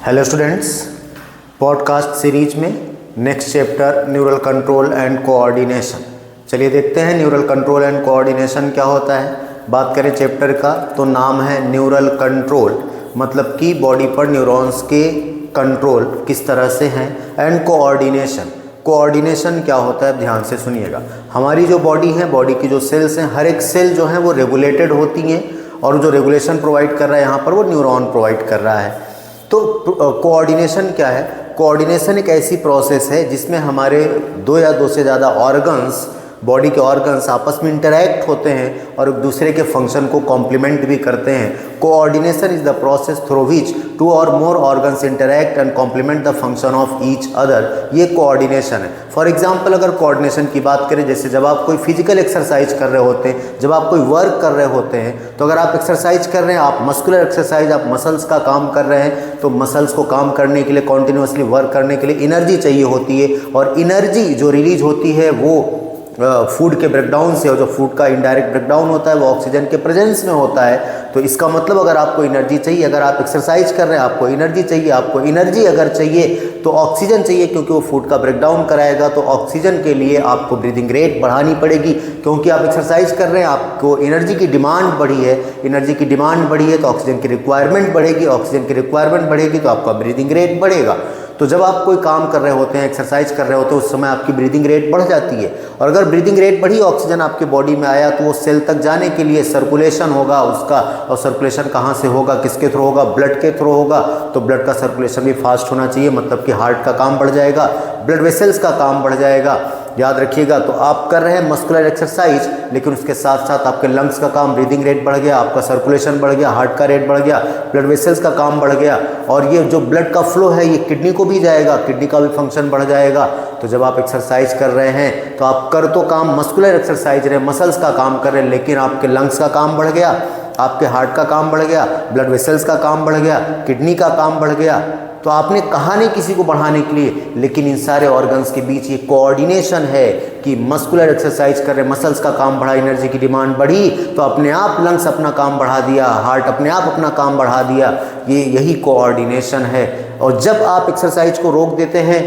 Hello students, podcast series में next chapter neural control and coordination. चलिए देखते हैं न्यूरल कंट्रोल एंड कोऑर्डिनेशन क्या होता है। बात करें चैप्टर का तो नाम है न्यूरल कंट्रोल, मतलब कि बॉडी पर न्यूरॉन्स के कंट्रोल किस तरह से हैं। एंड कोऑर्डिनेशन, कोऑर्डिनेशन क्या होता है ध्यान से सुनिएगा। हमारी जो बॉडी है, बॉडी की जो सेल्स हैं, हर एक सेल जो है वो रेगुलेटेड होती हैं और जो रेगुलेशन प्रोवाइड कर रहा है यहाँ पर वो न्यूरॉन प्रोवाइड कर रहा है। तो कोऑर्डिनेशन क्या है? कोऑर्डिनेशन एक ऐसी प्रोसेस है जिसमें हमारे दो या दो से ज़्यादा ऑर्गन्स, बॉडी के ऑर्गन्स आपस में इंटरैक्ट होते हैं और एक दूसरे के फंक्शन को कॉम्प्लीमेंट भी करते हैं। Coordination is the process through which two or more organs interact and complement the function of each other. ये कोऑर्डिनेशन है। फॉर एग्जांपल अगर कोऑर्डिनेशन की बात करें, जैसे जब आप कोई फिजिकल एक्सरसाइज कर रहे होते हैं, जब आप कोई वर्क कर रहे होते हैं, तो अगर आप एक्सरसाइज कर रहे हैं, आप मस्कुलर एक्सरसाइज, आप मसल्स का काम कर रहे हैं, तो मसल्स को काम करने के लिए, कॉन्टिन्यूसली वर्क करने के लिए एनर्जी चाहिए होती है और एनर्जी जो रिलीज होती है वो फूड के ब्रेकडाउन से, और जो फूड का इनडायरेक्ट ब्रेकडाउन होता है वो ऑक्सीजन के प्रेजेंस में होता है। तो इसका मतलब अगर आपको एनर्जी चाहिए, अगर आप एक्सरसाइज कर रहे हैं आपको एनर्जी चाहिए, आपको एनर्जी अगर चाहिए तो ऑक्सीजन चाहिए, क्योंकि वो फूड का ब्रेकडाउन कराएगा। तो ऑक्सीजन के लिए आपको ब्रीदिंग रेट बढ़ानी पड़ेगी, क्योंकि आप एक्सरसाइज कर रहे हैं, आपको एनर्जी की डिमांड बढ़ी है। एनर्जी की डिमांड बढ़ी है तो ऑक्सीजन की रिक्वायरमेंट बढ़ेगी, ऑक्सीजन की रिक्वायरमेंट बढ़ेगी तो आपका ब्रीदिंग रेट बढ़ेगा। तो जब आप कोई काम कर रहे होते हैं, एक्सरसाइज कर रहे होते हैं, उस समय आपकी ब्रीदिंग रेट बढ़ जाती है। और अगर ब्रीदिंग रेट बढ़ी, ऑक्सीजन आपके बॉडी में आया, तो वो सेल तक जाने के लिए सर्कुलेशन होगा उसका। और सर्कुलेशन कहाँ से होगा, किसके थ्रू होगा? ब्लड के थ्रू होगा। तो ब्लड का सर्कुलेशन भी फास्ट होना चाहिए, मतलब कि हार्ट का काम बढ़ जाएगा, ब्लड वेसल्स का काम बढ़ जाएगा। याद रखिएगा, तो आप कर रहे हैं मस्कुलर एक्सरसाइज, लेकिन उसके साथ साथ आपके लंग्स का काम, ब्रीदिंग रेट बढ़ गया, आपका सर्कुलेशन बढ़ गया, हार्ट का रेट बढ़ गया, ब्लड वेसल्स का काम बढ़ गया, और ये जो ब्लड का फ्लो है ये किडनी को भी जाएगा, किडनी का भी फंक्शन बढ़ जाएगा। तो जब आप एक्सरसाइज कर रहे हैं तो आप कर तो काम मस्कुलर एक्सरसाइज रहे, मसल्स का काम कर रहे हैं, लेकिन आपके लंग्स का काम बढ़ गया, आपके हार्ट का काम बढ़ गया, ब्लड वेसल्स का काम बढ़ गया, किडनी का काम बढ़ गया। तो आपने कहा नहीं किसी को बढ़ाने के लिए, लेकिन इन सारे ऑर्गन्स के बीच ये कोऑर्डिनेशन है कि मस्कुलर एक्सरसाइज कर रहे, मसल्स का काम बढ़ा, एनर्जी की डिमांड बढ़ी, तो अपने आप लंग्स अपना काम बढ़ा दिया, हार्ट अपने आप अपना काम बढ़ा दिया। यही कोऑर्डिनेशन है। और जब आप एक्सरसाइज को रोक देते हैं,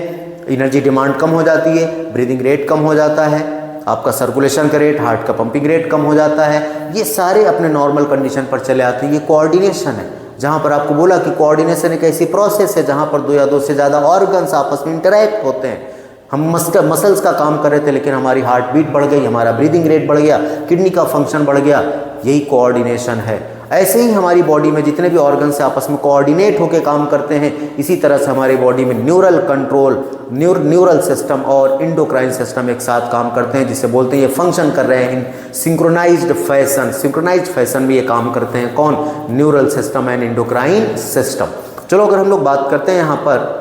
एनर्जी डिमांड कम हो जाती है, ब्रीदिंग रेट कम हो जाता है, आपका सर्कुलेशन का रेट, हार्ट का पंपिंग रेट कम हो जाता है, ये सारे अपने नॉर्मल कंडीशन पर चले आते हैं। ये कोऑर्डिनेशन है, जहाँ पर आपको बोला कि कोऑर्डिनेशन एक ऐसी प्रोसेस है जहाँ पर दो या दो से ज़्यादा ऑर्गन्स आपस में इंटरैक्ट होते हैं। हम मसल्स का काम कर रहे थे, लेकिन हमारी हार्ट बीट बढ़ गई, हमारा ब्रीदिंग रेट बढ़ गया, किडनी का फंक्शन बढ़ गया। यही कोऑर्डिनेशन है। ऐसे ही हमारी बॉडी में जितने भी ऑर्गन्स से आपस में कोऑर्डिनेट होकर काम करते हैं, इसी तरह से हमारी बॉडी में न्यूरल कंट्रोल, न्यूरल सिस्टम और इंडोक्राइन सिस्टम एक साथ काम करते हैं, जिसे बोलते हैं ये फंक्शन कर रहे हैं इन सिंक्रोनाइज्ड फैशन। सिंक्रोनाइज्ड फैशन में ये काम करते हैं कौन? Neural system and endocrine system. चलो अगर हम लोग बात करते हैं यहाँ पर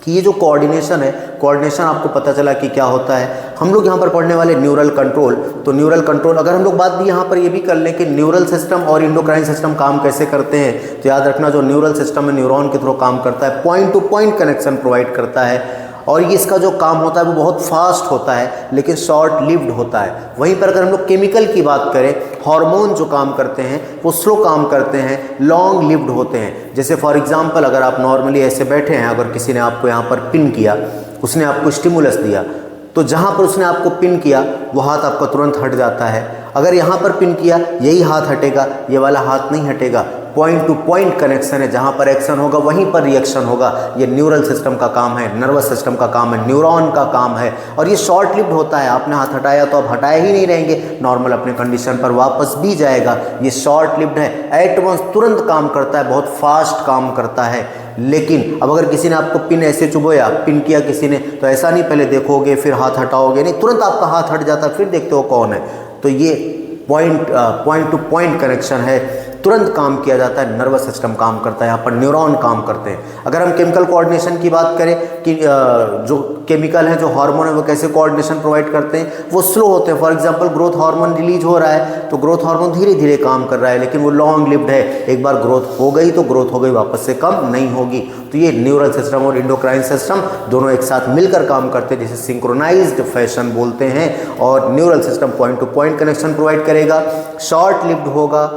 कि ये जो कोऑर्डिनेशन है, कोऑर्डिनेशन आपको पता चला कि क्या होता है। हम लोग यहाँ पर पढ़ने वाले न्यूरल कंट्रोल। तो न्यूरल कंट्रोल, अगर हम लोग बात भी यहाँ पर ये भी कर लें कि न्यूरल सिस्टम और इंडोक्राइन सिस्टम काम कैसे करते हैं, तो याद रखना जो न्यूरल सिस्टम है न्यूरॉन के थ्रू काम करता है, point two point connection provide करता है, और ये इसका जो काम होता है वो बहुत फास्ट होता है, लेकिन शॉर्ट लिव्ड होता है। वहीं पर अगर हम लोग केमिकल की बात करें, हार्मोन जो काम करते हैं वो स्लो काम करते हैं, लॉन्ग लिव्ड होते हैं। जैसे फॉर एग्जांपल अगर आप नॉर्मली ऐसे बैठे हैं, अगर किसी ने आपको यहाँ पर पिन किया, उसने आपको स्टिमुलस दिया, तो जहाँ पर उसने आपको पिन किया वो हाथ आपका तुरंत हट जाता है। अगर यहाँ पर पिन किया, यही हाथ हटेगा, ये वाला हाथ नहीं हटेगा। पॉइंट टू पॉइंट कनेक्शन है, जहाँ पर एक्शन होगा वहीं पर रिएक्शन होगा। ये न्यूरल सिस्टम का काम है, नर्वस सिस्टम का काम है, न्यूरॉन का काम है। और ये शॉर्ट लिव्ड होता है। आपने हाथ हटाया तो आप हटाए ही नहीं रहेंगे, नॉर्मल अपने कंडीशन पर वापस भी जाएगा। ये शॉर्ट लिव्ड है, एट वंस तुरंत काम करता है, बहुत फास्ट काम करता है। लेकिन अब अगर किसी ने आपको पिन ऐसे चुभोया, पिन किया किसी ने, तो ऐसा नहीं पहले देखोगे फिर हाथ हटाओगे, नहीं, तुरंत आपका हाथ हट जाता है, फिर देखते हो कौन है। तो ये पॉइंट टू पॉइंट कनेक्शन है, तुरंत काम किया जाता है, नर्वस सिस्टम काम करता है, यहाँ पर न्यूरॉन काम करते हैं। अगर हम केमिकल कोऑर्डिनेशन की बात करें कि जो केमिकल है, जो हार्मोन है, वो कैसे कोऑर्डिनेशन प्रोवाइड करते हैं, वो स्लो होते हैं। For example growth hormone release हो रहा है, तो ग्रोथ हार्मोन धीरे धीरे काम कर रहा है, लेकिन वो लॉन्ग लिव्ड है। एक बार ग्रोथ हो गई तो ग्रोथ हो गई, वापस से कम नहीं होगी। तो ये न्यूरल सिस्टम और इंडोक्राइन सिस्टम दोनों एक साथ मिलकर काम करते हैं, जिसे सिंक्रोनाइज्ड फैशन बोलते हैं। और neural system point two point connection provide करेगा, शॉर्ट लिव्ड होगा,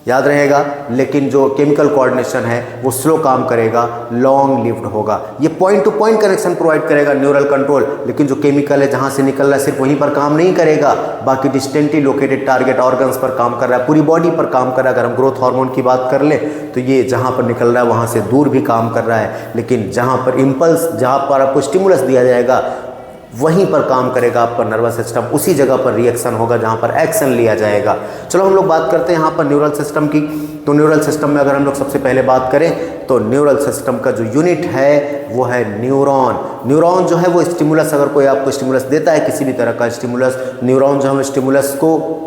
याद रहेगा। लेकिन जो केमिकल कोऑर्डिनेशन है वो स्लो काम करेगा, लॉन्ग लिव्ड होगा। ये point two point connection provide करेगा न्यूरल कंट्रोल, लेकिन जो केमिकल है जहाँ से निकल रहा है सिर्फ वहीं पर काम नहीं करेगा, बाकी डिस्टेंटली लोकेटेड टारगेट ऑर्गन्स पर काम कर रहा है, पूरी बॉडी पर काम कर रहा है। अगर हम ग्रोथ हार्मोन की बात कर ले तो ये जहाँ पर निकल रहा है वहाँ से दूर भी काम कर रहा है, लेकिन जहाँ पर इम्पल्स, जहाँ पर आपको स्टिमुलस दिया जाएगा वहीं पर काम करेगा आपका नर्वस सिस्टम, उसी जगह पर रिएक्शन होगा जहाँ पर एक्शन लिया जाएगा। चलो हम लोग बात करते हैं यहाँ पर न्यूरल सिस्टम की। तो न्यूरल सिस्टम में अगर हम लोग सबसे पहले बात करें तो न्यूरल सिस्टम का जो यूनिट है वो है न्यूरॉन। न्यूरॉन जो है वो स्टिमुलस, अगर कोई आपको स्टिमुलस देता है किसी भी तरह का स्टिमुलस, न्यूरॉन जो हम स्टिमुलस को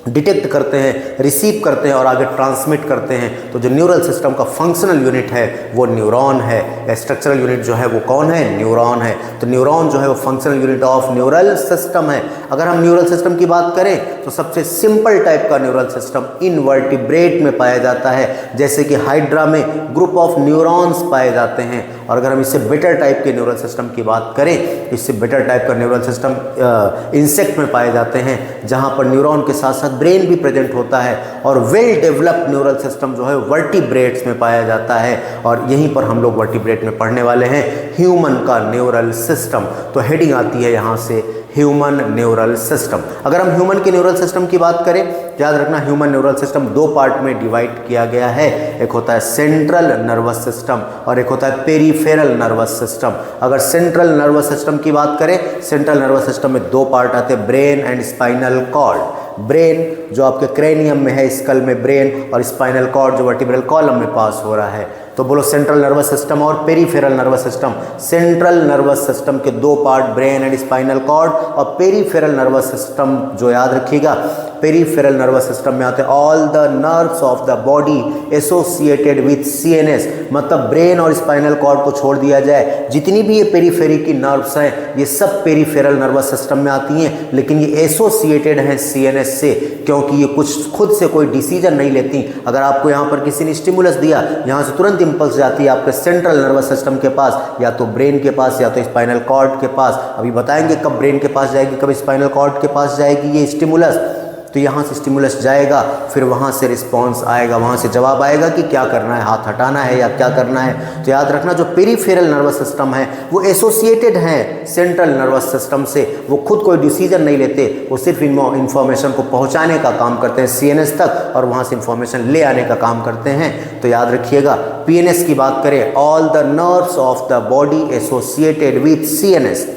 डिटेक्ट करते हैं, रिसीव करते हैं और आगे ट्रांसमिट करते हैं। तो जो न्यूरल सिस्टम का फंक्शनल यूनिट है वो न्यूरॉन है। स्ट्रक्चरल यूनिट जो है वो कौन है? न्यूरॉन है। तो न्यूरॉन जो है वो functional unit of neural system है। अगर हम न्यूरल सिस्टम की बात करें तो सबसे सिंपल टाइप का न्यूरल सिस्टम इनवर्टिब्रेट में पाया जाता है, जैसे कि हाइड्रा में ग्रुप ऑफ न्यूरॉन्स पाए जाते हैं। और अगर हम इससे बेटर टाइप के न्यूरल सिस्टम की बात करें, इससे बेटर टाइप का न्यूरल सिस्टम इंसेक्ट में पाए जाते हैं, जहाँ पर न्यूरॉन के साथ साथ ब्रेन भी प्रेजेंट होता है। और वेल डेवलप्ड न्यूरल सिस्टम जो है वर्टिब्रेट्स में पाया जाता है, और यहीं पर हम लोग वर्टिब्रेट में पढ़ने वाले हैं ह्यूमन का न्यूरल सिस्टम। तो हेडिंग आती है यहाँ से ह्यूमन न्यूरल सिस्टम। अगर हम ह्यूमन के न्यूरल सिस्टम की बात करें, याद रखना ह्यूमन न्यूरल सिस्टम दो पार्ट में डिवाइड किया गया है। एक होता है सेंट्रल नर्वस सिस्टम और एक होता है पेरिफेरल नर्वस सिस्टम। अगर सेंट्रल नर्वस सिस्टम की बात करें, सेंट्रल नर्वस सिस्टम में दो पार्ट आते हैं, brain and spinal cord. Brain जो आपके क्रेनियम में है, स्कल में ब्रेन, और स्पाइनल कॉर्ड जो वर्टिब्रल कॉलम में पास हो रहा है। तो बोलो सेंट्रल नर्वस सिस्टम और peripheral nervous system. Central nervous system के दो part, brain and spinal cord, और पेरिफेरल नर्वस सिस्टम जो याद रखिएगा, पेरिफेरल नर्वस सिस्टम में आते हैं all the nerves of the body associated with CNS. मतलब ब्रेन और स्पाइनल कॉर्ड को छोड़ दिया जाए, जितनी भी ये पेरिफेरी की नर्व्स हैं ये सब पेरिफेरल नर्वस सिस्टम में आती हैं, लेकिन ये एसोसिएटेड हैं सीएनएस से, क्योंकि ये कुछ खुद से कोई डिसीजन नहीं लेती। अगर आपको यहाँ पर किसी ने स्टिमुलस दिया, यहाँ से तुरंत इंपल्स जाती है आपके सेंट्रल नर्वस सिस्टम के पास, या तो ब्रेन के पास या तो स्पाइनल कॉर्ड के पास। अभी बताएंगे कब ब्रेन के पास जाएगी, कब स्पाइनल कॉर्ड के पास जाएगी ये स्टिमुलस। तो यहाँ से स्टिमुलस जाएगा, फिर वहाँ से रिस्पॉन्स आएगा, वहाँ से जवाब आएगा कि क्या करना है, हाथ हटाना है या क्या करना है। तो याद रखना जो पेरिफेरल नर्वस सिस्टम है वो एसोसिएटेड है सेंट्रल नर्वस सिस्टम से, वो खुद कोई डिसीजन नहीं लेते, वो सिर्फ इन्फॉर्मेशन को पहुँचाने का काम करते हैं सीएनएस तक, और वहाँ से इन्फॉर्मेशन ले आने का काम करते हैं। तो याद रखिएगा पीएनएस की बात करें, all the nerves of the body associated with CNS.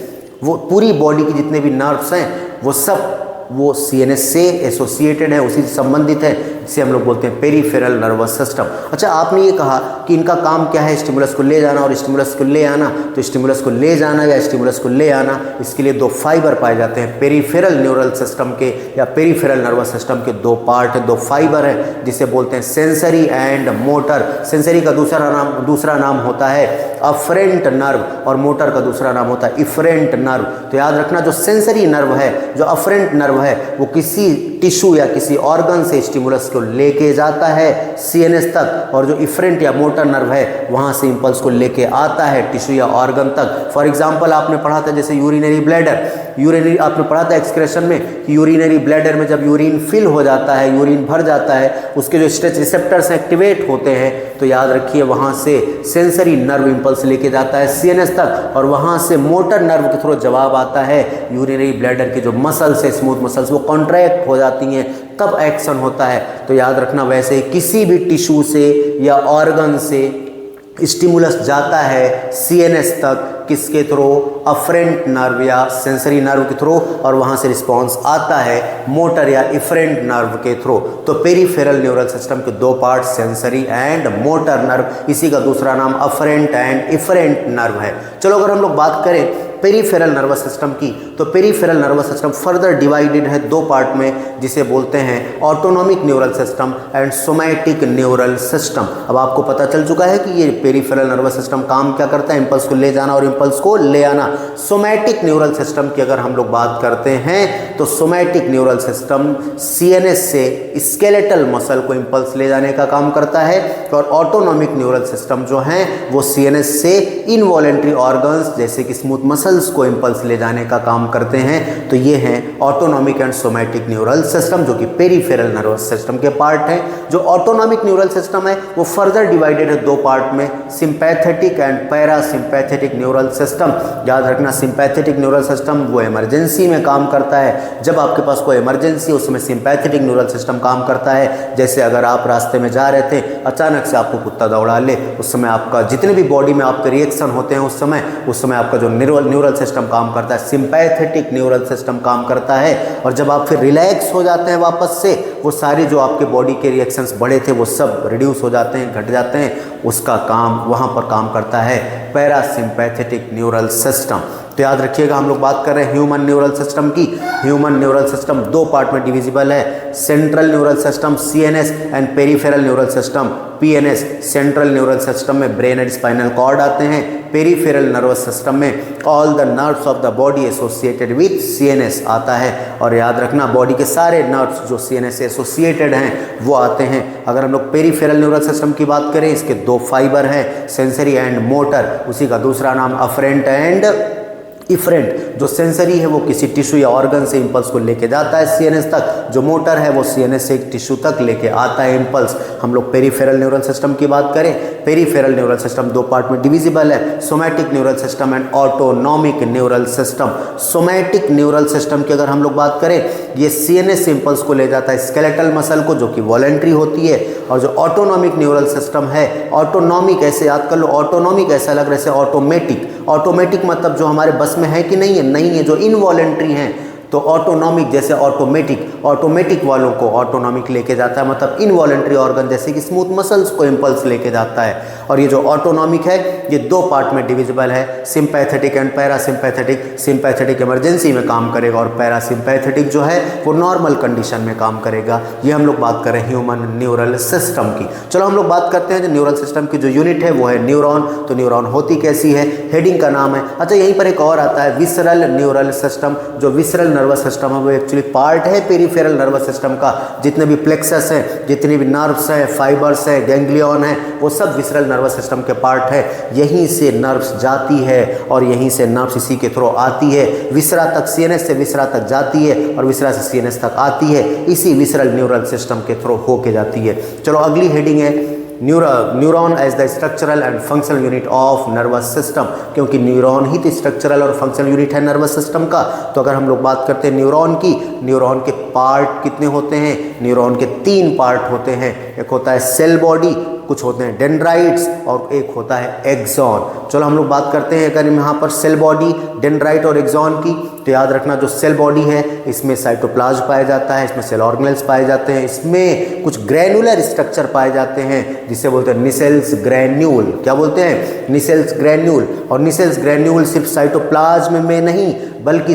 वो पूरी बॉडी की जितने भी नर्व्स हैं वो सब वो सीएनएस से एसोसिएटेड है, उसी से संबंधित है, जिसे हम लोग बोलते हैं पेरिफेरल नर्वस सिस्टम। अच्छा, आपने ये कहा कि इनका काम क्या है, स्टिमुलस को ले जाना और स्टिमुलस को ले आना। तो स्टिमुलस को ले जाना या स्टिमुलस को ले आना, इसके लिए दो फाइबर पाए जाते हैं। पेरिफेरल न्यूरल सिस्टम के या पेरिफेरल नर्वस सिस्टम के दो पार्ट है, दो फाइबर है, जिसे बोलते हैं सेंसरी एंड मोटर। सेंसरी का दूसरा नाम होता है अफरेंट नर्व, और मोटर का दूसरा नाम होता है इफरेंट नर्व। तो याद रखना जो सेंसरी नर्व है, जो अफरेंट नर्व है, वो किसी टिश्यू या किसी ऑर्गन से स्टिमुलस को लेके जाता है सीएनएस तक, और जो इफरेंट या मोटर नर्व है वहाँ से इंपल्स को लेके आता है टिश्यू या ऑर्गन तक। फॉर एग्जांपल आपने पढ़ा था जैसे यूरिनरी ब्लैडर, यूरिनरी आपने पढ़ा था एक्सक्रेशन में कि यूरिनरी ब्लैडर में जब यूरिन फिल हो जाता है, यूरिन भर जाता है, उसके जो स्ट्रेच रिसेप्टर्स एक्टिवेट होते हैं। तो याद रखिए वहाँ से सेंसरी नर्व इंपल्स लेके जाता है सीएनएस तक, और वहाँ से मोटर नर्व के थ्रू जवाब आता है। यूरिनरी ब्लैडर के जो मसल्स है, स्मूथ मसल्स, वो कॉन्ट्रैक्ट हो जाती हैं, तब एक्शन होता है। तो याद रखना वैसे ही किसी भी टिश्यू से या ऑर्गन से स्टिमुलस जाता है सीएनएस तक, किसके थ्रू? अफरेंट नर्व या सेंसरी नर्व के थ्रू, और वहाँ से रिस्पॉन्स आता है मोटर या इफरेंट नर्व के थ्रू। तो पेरिफेरल न्यूरल सिस्टम के दो part, sensory and motor nerve, इसी का दूसरा नाम अफरेंट एंड इफरेंट नर्व है। चलो अगर हम लोग बात करें पेरिफेरल नर्वस सिस्टम की, तो peripheral nervous system further divided है दो पार्ट में, जिसे बोलते हैं autonomic neural system and somatic neural system. अब आपको पता चल चुका है कि ये पेरिफेरल नर्वस सिस्टम काम क्या करता है, इंपल्स को ले जाना और इंपल्स को ले आना। सोमैटिक न्यूरल सिस्टम की अगर हम लोग बात करते हैं तो सोमैटिक न्यूरल सिस्टम सीएनएस से स्केलेटल मसल को इंपल्स ले जाने का काम करता है, और ऑटोनॉमिक न्यूरल सिस्टम जो है वो सीएनएस से इनवॉलेंट्री ऑर्गन्स जैसे कि स्मूथ मसल मसल्स को इम्पल्स ले जाने का काम करते हैं। तो ये हैं autonomic and somatic neural system, जो कि पेरिफेरल नर्वस सिस्टम के पार्ट हैं। जो ऑटोनॉमिक न्यूरल सिस्टम है वो फर्दर डिवाइडेड है दो पार्ट में, sympathetic and parasympathetic neural system. याद रखना, सिंपैथेटिक न्यूरल सिस्टम वो इमरजेंसी में काम करता है, जब आपके पास कोई इमरजेंसी उस समय सिंपैथेटिक न्यूरल सिस्टम काम करता है। जैसे अगर आप रास्ते में जा रहे थे, अचानक से आपको कुत्ता दौड़ा ले, उस समय आपका जितने भी बॉडी में आपके रिएक्शन होते हैं उस समय आपका जो न्यूरल सिस्टम काम करता है, सिंपैथेटिक न्यूरल सिस्टम काम करता है। और जब आप फिर रिलैक्स हो जाते हैं वापस से, वो सारी जो आपके बॉडी के रिएक्शंस बड़े थे वो सब रिड्यूस हो जाते हैं, घट जाते हैं। उसका काम वहाँ पर काम करता है पैरासिम्पैथेटिक न्यूरल सिस्टम। तो याद रखिएगा, हम लोग बात कर रहे हैं ह्यूमन न्यूरल सिस्टम की। ह्यूमन न्यूरल सिस्टम दो पार्ट में डिविजिबल है, central neural system CNS and peripheral neural system PNS। Central neural system में ब्रेन एंड स्पाइनल कॉर्ड आते हैं, पेरिफेरल नर्वस सिस्टम में all the nerves of the body associated with CNS आता है। और याद रखना, बॉडी के सारे नर्व्स जो CNS से एसोसिएटेड हैं वो आते हैं। अगर हम लोग पेरिफेरल न्यूरल सिस्टम की बात करें, इसके दो फाइबर हैं, सेंसरी एंड मोटर। उसी का दूसरा नाम अफरेंट एंड इफरेंट। जो सेंसरी है वो किसी टिश्यू या ऑर्गन से इंपल्स को लेके जाता है CNS तक, जो मोटर है वो CNS से एक टिश्यू तक लेके आता है इंपल्स। हम लोग पेरिफेरल न्यूरल सिस्टम की बात करें, पेरिफेरल न्यूरल सिस्टम दो पार्ट में डिविजिबल है, somatic neural system and autonomic neural system. Somatic neural system की अगर हम लोग बात करें, ये CNS से इंपल्स को ले जाता है स्केलेटल मसल को, जो कि वॉलेंट्री होती है। और जो ऑटोनॉमिक न्यूरल सिस्टम है, ऑटोनॉमिक ऐसे याद कर लो, ऑटोनॉमिक ऐसा लग रहा है ऑटोमेटिक। ऑटोमेटिक मतलब जो हमारे बस में है कि नहीं है, नहीं है, जो इनवॉलेंट्री हैं। तो ऑटोनॉमिक जैसे ऑटोमेटिक वालों को ऑटोनॉमिक लेके जाता है, मतलब इनवॉलेंट्री ऑर्गन जैसे कि स्मूथ मसल्स को इंपल्स लेके जाता है। और ये जो ऑटोनॉमिक है ये दो पार्ट में डिविजिबल है, sympathetic and parasympathetic. Sympathetic emergency में काम करेगा और पैरासिम्पैथेटिक जो है वो नॉर्मल कंडीशन में काम करेगा। ये हम लोग बात कर रहे हैं ह्यूमन न्यूरल सिस्टम की। चलो हम लोग बात करते हैं जो न्यूरल सिस्टम की जो यूनिट है वो है न्यूरॉन। तो न्यूरॉन होती कैसी है, हेडिंग का नाम है। अच्छा, यहीं पर एक और आता है विसरल न्यूरल सिस्टम। जो विसरल नर्वस सिस्टम है वो एक्चुअली पार्ट है पेरिफेरल नर्वस सिस्टम का। जितने भी प्लेक्सस हैं, जितने भी नर्व्स हैं, फाइबर्स हैं, गैंग्लियन है, वो सब विसरल नर्वस सिस्टम के पार्ट है। यहीं से नर्व्स जाती है और यहीं से नर्व्स इसी के थ्रू आती है, विसरा तक, CNS से विसरा तक जाती है और विसरा से CNS तक आती है, इसी विसरल न्यूरल सिस्टम के थ्रू होके जाती है। चलो अगली हेडिंग है neuron as the structural and functional unit of nervous system, क्योंकि न्यूरॉन ही तो स्ट्रक्चरल और फंक्शनल यूनिट है नर्वस सिस्टम का। तो अगर हम लोग बात करते हैं न्यूरॉन की, न्यूरॉन के पार्ट कितने होते हैं, न्यूरॉन के 3 पार्ट होते हैं। एक होता है सेल बॉडी, कुछ होते हैं डेंड्राइट्स और एक होता है एक्सॉन। चलो हम लोग बात करते हैं अगर यहाँ पर सेल बॉडी, डेंड्राइट और एक्सॉन की। तो याद रखना, जो सेल बॉडी है इसमें साइटोप्लाज्म पाया जाता है, इसमें सेल ऑर्गेनेल्स पाए जाते हैं, इसमें कुछ ग्रैनुलर स्ट्रक्चर पाए जाते हैं जिसे बोलते हैं निसेल्स ग्रैन्यूल। क्या बोलते हैं, निसेल्स ग्रैन्यूल। और निसेल्स ग्रैन्यूल सिर्फ साइटोप्लाज्म में नहीं बल्कि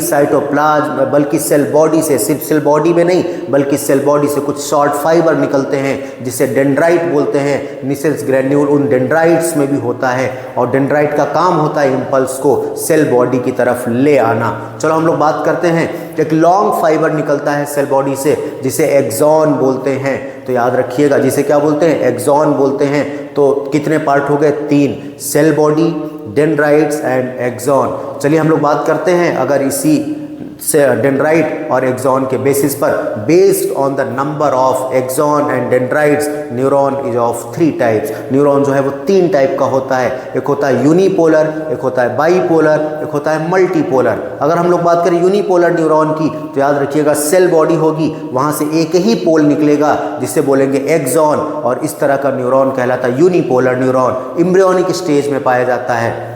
बल्कि सेल बॉडी से, सिर्फ सेल बॉडी में नहीं बल्कि सेल बॉडी से कुछ शॉर्ट फाइबर निकलते हैं जिसे डेंड्राइट बोलते हैं। निसेल्स ग्रैन्यूल उन डेंड्राइट्स में भी होता है और डेंड्राइट का काम होता है इंपल्स को सेल बॉडी की तरफ ले आना। चलो हम लोग बात करते हैं, एक लॉन्ग फाइबर निकलता है सेल बॉडी से जिसे एक्सॉन बोलते हैं। तो याद रखिएगा, जिसे क्या बोलते हैं, एक्सॉन बोलते हैं। तो कितने पार्ट हो गए, 3, cell body, dendrites and axon. चलिए हम लोग बात करते हैं, अगर इसी से डेंड्राइट और एक्सॉन के बेसिस पर, based on the number of axon and dendrites, neuron is of 3 types. Neuron जो है वो 3 टाइप का होता है, एक होता है यूनिपोलर, एक होता है बाईपोलर, एक होता है मल्टीपोलर। अगर हम लोग बात करें यूनिपोलर न्यूरॉन की, तो याद रखिएगा सेल बॉडी होगी, वहाँ से एक ही पोल निकलेगा जिसे बोलेंगे एक्सॉन, और इस तरह का न्यूरॉन कहलाता है यूनिपोलर न्यूरॉन, एम्ब्रियोनिक स्टेज में पाया जाता है।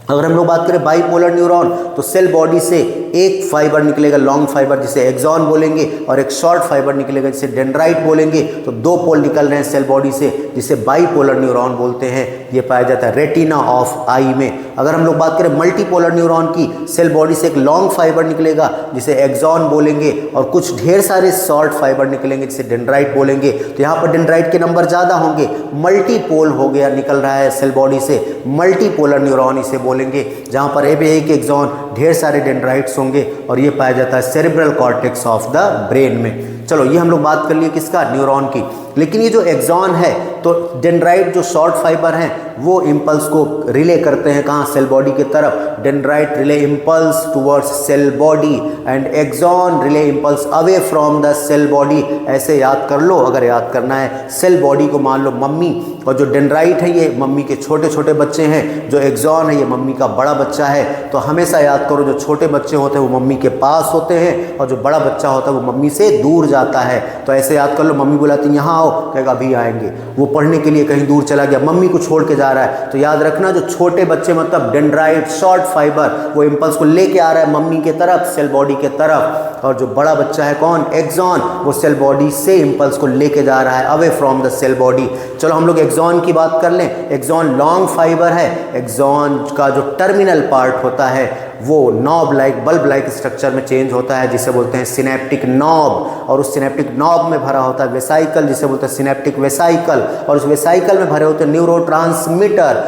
अगर हम लोग बात करें बाईपोलर न्यूरॉन, तो सेल बॉडी से एक फाइबर निकलेगा लॉन्ग फाइबर जिसे एक्सॉन बोलेंगे और एक शॉर्ट फाइबर निकलेगा जिसे डेंड्राइट बोलेंगे। तो 2 पोल निकल रहे हैं सेल बॉडी से जिसे बाईपोलर न्यूरॉन बोलते हैं। ये पाया जाता है रेटिना ऑफ आई में। अगर हम लोग बात करें मल्टीपोलर न्यूरॉन की, सेल बॉडी से एक लॉन्ग फाइबर निकलेगा जिसे एक्सॉन बोलेंगे और कुछ ढेर सारे शॉर्ट फाइबर निकलेंगे जिसे डेंड्राइट बोलेंगे। तो यहाँ पर डेंड्राइट के नंबर ज़्यादा होंगे, मल्टीपोल हो गया, निकल रहा है सेल बॉडी से मल्टीपोलर न्यूरॉन इसे बोलेंगे, जहाँ पर एक एक्सॉन, ढेर सारे डेंड्राइट्स होंगे और ये पाया जाता है cerebral cortex of the brain में। चलो ये हम लोग बात कर लिए किसका, न्यूरॉन की। लेकिन ये जो एक्सॉन है, तो डेंड्राइट जो शॉर्ट फाइबर हैं वो इम्पल्स को रिले करते हैं कहाँ, सेल बॉडी की तरफ। Dendrite relay impulse towards cell body and axon relay impulse away from the cell body. ऐसे याद कर लो, अगर याद करना है सेल बॉडी को मान लो मम्मी, और जो डेंड्राइट है ये मम्मी के छोटे छोटे बच्चे हैं, जो एक्सॉन है ये मम्मी का बड़ा बच्चा है। तो हमेशा याद करो जो छोटे बच्चे होते हैं वो मम्मी के पास होते हैं, और जो बड़ा बच्चा होता है वो मम्मी से दूर जाता है। तो ऐसे याद कर लो, मम्मी बुलाती है यहाँ आओ, कहेगा अभी आएंगे। वो पढ़ने के लिए कहीं दूर चला गया, मम्मी को छोड़ के जा रहा है। तो याद रखना जो छोटे बच्चे मतलब डेंड्राइट शॉर्ट फाइबर वो इम्पल्स को लेके आ रहा है मम्मी के तरफ, सेल बॉडी के तरफ, और जो बड़ा बच्चा है कौन, एक्सॉन, वो सेल बॉडी से इम्पल्स को लेके जा रहा है away from the cell body. चलो हम लोग एक्सॉन की बात कर लें। एक्सॉन लॉन्ग फाइबर है। एक्सॉन का जो टर्मिनल पार्ट होता है वो knob like, bulb like structure में चेंज होता है, जिसे बोलते हैं सिनेप्टिक नॉब, और उस सिनेप्टिक नॉब में भरा होता है वेसाइकल, जिसे बोलते हैं सिनेप्टिक वेसाइकल, और उस वेसाइकल में भरे होते हैं न्यूरोट्रांसमीटर।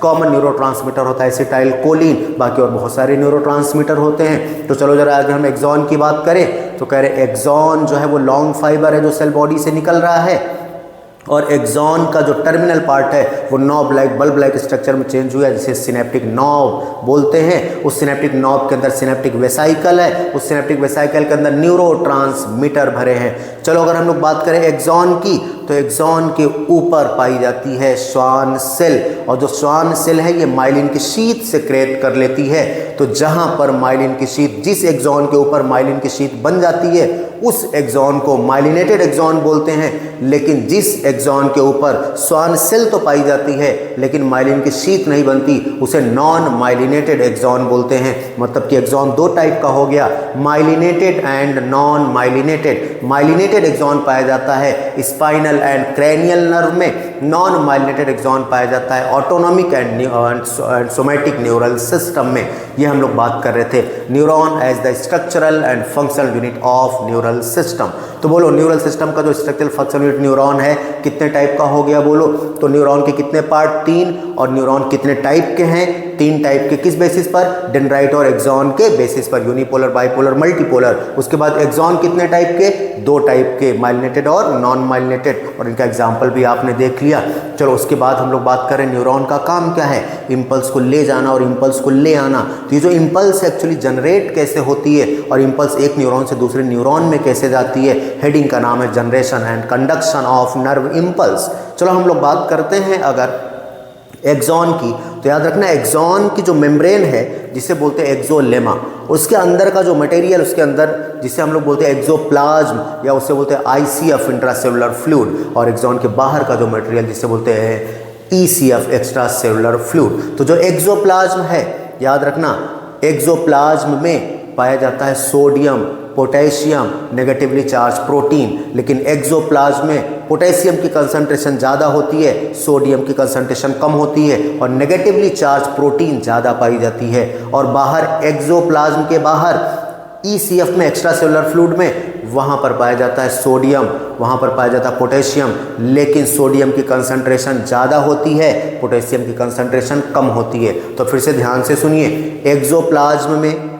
कॉमन न्यूरोट्रांसमीटर होता है एसिटाइल कोलिन, बाकी और बहुत सारे न्यूरोट्रांसमीटर होते हैं। तो चलो जरा अगर हम एक्सॉन की बात करें तो कह रहे एक्सॉन जो है वो लॉन्ग फाइबर है जो सेल बॉडी से निकल रहा है, और एक्सॉन का जो टर्मिनल पार्ट है वो knob like, bulb like structure में चेंज हुआ है, जिसे सिनेप्टिक नॉब बोलते हैं। उस सिनेप्टिक नॉब के अंदर सिनेप्टिक वेसाइकल है, उस सिनेप्टिक वेसाइकल के अंदर न्यूरोट्रांसमीटर भरे हैं। चलो अगर हम लोग बात करें एक्सॉन की, तो एक्सॉन के ऊपर पाई जाती है श्वान सेल, और जो श्वान सेल है ये माइलिन की शीथ सेक्रेट कर लेती है। तो जहां पर माइलिन की शीथ, जिस एक्सॉन के ऊपर माइलिन की शीथ बन जाती है उस एक्सॉन को माइलिनेटेड एक्सॉन बोलते हैं। लेकिन जिस एक्सॉन के ऊपर श्वान सेल तो पाई जाती है लेकिन माइलिन की शीथ नहीं बनती, उसे नॉन माइलिनेटेड एक्सॉन बोलते हैं। मतलब कि एक्सॉन दो टाइप का हो गया, myelinated and non myelinated. Myelinated axon पाया जाता है स्पाइनल एंड क्रैनियल नर्व में, नॉन माइलिनेटेड एक्सॉन पाया जाता है autonomic and somatic neural system में। ये हम लोग बात कर रहे थे neuron as the structural and functional unit of neural system. तो बोलो न्यूरल सिस्टम का जो स्ट्रक्चरल फंक्शनल यूनिट न्यूरॉन है कितने टाइप का हो गया बोलो। तो न्यूरॉन के कितने पार्ट, 3, और न्यूरॉन कितने टाइप के हैं, 3 टाइप के। किस बेसिस पर, डेंड्राइट और एक्सॉन के बेसिस पर, यूनिपोलर, बाइपोलर, मल्टीपोलर। उसके बाद एक्सॉन कितने टाइप के, 2 टाइप के, माइलिनेटेड और नॉन माइलिनेटेड, और इनका एग्जाम्पल भी आपने देख लिया। चलो उसके बाद हम लोग बात करें न्यूरॉन का काम क्या है, इम्पल्स को ले जाना और इम्पल्स को ले आना। तो ये जो इम्पल्स एक्चुअली जनरेट कैसे होती है और इम्पल्स एक न्यूरॉन से दूसरे न्यूरॉन में कैसे जाती है, हेडिंग का नाम है generation and conduction of nerve impulse. चलो हम लोग बात करते हैं अगर एक्सॉन की, तो याद रखना एक्सॉन की जो मेम्ब्रेन है जिसे बोलते हैं एक्सोलेमा, उसके अंदर का जो मटेरियल, उसके अंदर जिसे हम लोग बोलते हैं एक्सोप्लाज्म या उससे बोलते हैं आईसीएफ इंट्रासेलुलर फ्लूइड, और एक्सॉन के बाहर का जो मटेरियल जिसे बोलते हैं ईसीएफ एक्स्ट्रा सेलुलर फ्लूइड। तो जो एक्सोप्लाज्म है याद रखना, एक्सोप्लाज्म में पाया जाता है sodium, potassium, negatively charge protein. लेकिन एक्सोप्लाज्म में पोटेशियम की कंसंट्रेशन ज़्यादा होती है, सोडियम की कंसंट्रेशन कम होती है, और नेगेटिवली चार्ज प्रोटीन ज़्यादा पाई जाती है। और बाहर एक्सोप्लाज्म के बाहर ईसीएफ में एक्स्ट्रा सेलुलर फ्लूइड में वहाँ पर पाया जाता है सोडियम, वहाँ पर पाया जाता है पोटेशियम, लेकिन सोडियम की कंसंट्रेशन ज़्यादा होती है, पोटेशियम की कंसंट्रेशन कम होती है। तो फिर से ध्यान से सुनिए, एक्सोप्लाज्म में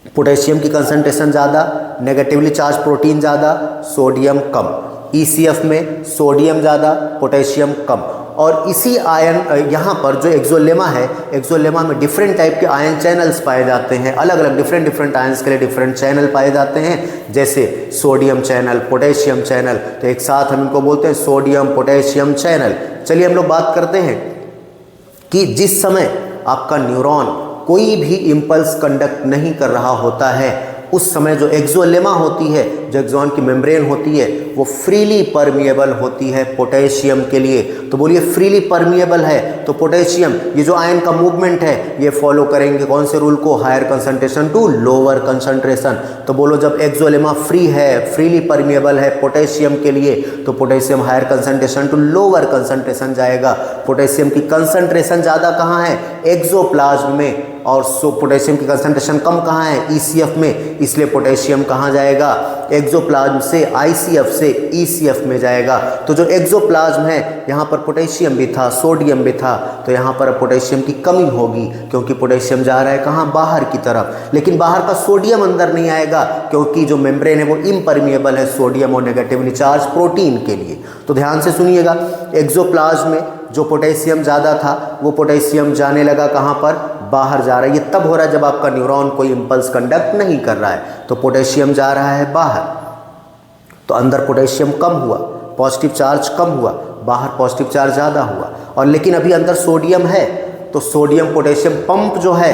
पोटेशियम की कंसंट्रेशन ज़्यादा, नेगेटिवली चार्ज प्रोटीन ज़्यादा, सोडियम कम। ईसीएफ में सोडियम ज़्यादा, पोटेशियम कम। और इसी आयन यहाँ पर जो एक्सोलेमा है, एक्सोलेमा में डिफरेंट टाइप के आयन चैनल्स पाए जाते हैं, अलग अलग डिफरेंट आयंस के लिए डिफरेंट चैनल पाए जाते हैं, जैसे सोडियम चैनल, पोटेशियम चैनल। तो एक साथ हम इनको बोलते हैं सोडियम पोटेशियम चैनल। चलिए हम लोग बात करते हैं कि जिस समय आपका न्यूरॉन कोई भी इम्पल्स कंडक्ट नहीं कर रहा होता है, उस समय जो एक्सोलेमा होती है, जो एक्सॉन की मेम्ब्रेन होती है, वो फ्रीली परमिएबल होती है पोटेशियम के लिए। तो बोलिए फ्रीली परमिएबल है तो पोटेशियम, ये जो आयन का मूवमेंट है ये फॉलो करेंगे कौन से रूल को, higher concentration to lower concentration. तो बोलो जब एक्सोलेमा फ्री है, फ्रीली परमिएबल है पोटेशियम के लिए, तो potassium higher concentration to lower concentration जाएगा। पोटेशियम की कंसंट्रेशन ज़्यादा कहाँ है, एक्सोप्लाज्म में, और पोटेशियम की कंसंट्रेशन कम कहाँ है, ECF में, इसलिए पोटेशियम कहाँ जाएगा, एक्सोप्लाज्म से ICF से ECF में जाएगा। तो जो एक्सोप्लाज्म है यहाँ पर पोटेशियम भी था, सोडियम भी था, तो यहाँ पर पोटेशियम की कमी होगी क्योंकि पोटेशियम जा रहा है कहाँ, बाहर की तरफ। लेकिन बाहर का सोडियम अंदर नहीं आएगा क्योंकि जो मेम्ब्रेन है वो इम्परमिएबल है सोडियम और नेगेटिवली चार्ज प्रोटीन के लिए। तो ध्यान से सुनिएगा, एक्सोप्लाज्म में जो पोटेशियम ज़्यादा था वो पोटेशियम जाने लगा कहाँ पर, बाहर जा रहा है। ये तब हो रहा है जब आपका न्यूरॉन कोई इम्पल्स कंडक्ट नहीं कर रहा है, तो पोटेशियम जा रहा है बाहर, तो अंदर पोटेशियम कम हुआ, पॉजिटिव चार्ज कम हुआ, बाहर पॉजिटिव चार्ज ज़्यादा हुआ। और लेकिन अभी अंदर सोडियम है, तो सोडियम पोटेशियम पंप जो है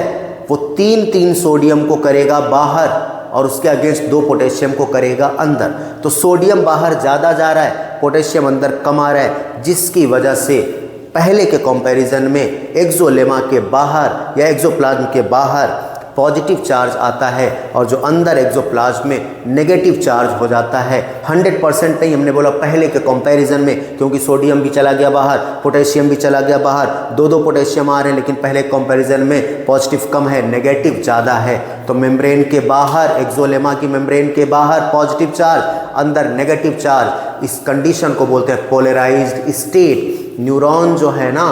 वो 3 सोडियम को करेगा बाहर और उसके अगेंस्ट 2 पोटेशियम को करेगा अंदर। तो सोडियम बाहर ज़्यादा जा रहा है, पोटेशियम अंदर कम आ रहा है, जिसकी वजह से पहले के कंपैरिजन में एक्सोलेमा के बाहर या एक्सोप्लाज्म के बाहर पॉजिटिव चार्ज आता है और जो अंदर एक्सोप्लाज्म में नेगेटिव चार्ज हो जाता है। 100% नहीं, हमने बोला पहले के कंपैरिजन में, क्योंकि सोडियम भी चला गया बाहर, पोटेशियम भी चला गया बाहर, 2 पोटेशियम आ रहे हैं, लेकिन पहले कंपैरिजन में पॉजिटिव कम है, नेगेटिव ज़्यादा है। तो मेम्ब्रेन के बाहर, एक्सोलेमा की मेम्ब्रेन के बाहर पॉजिटिव चार्ज, अंदर नेगेटिव चार्ज, इस कंडीशन को बोलते हैं पोलराइज्ड स्टेट। न्यूरॉन जो है ना,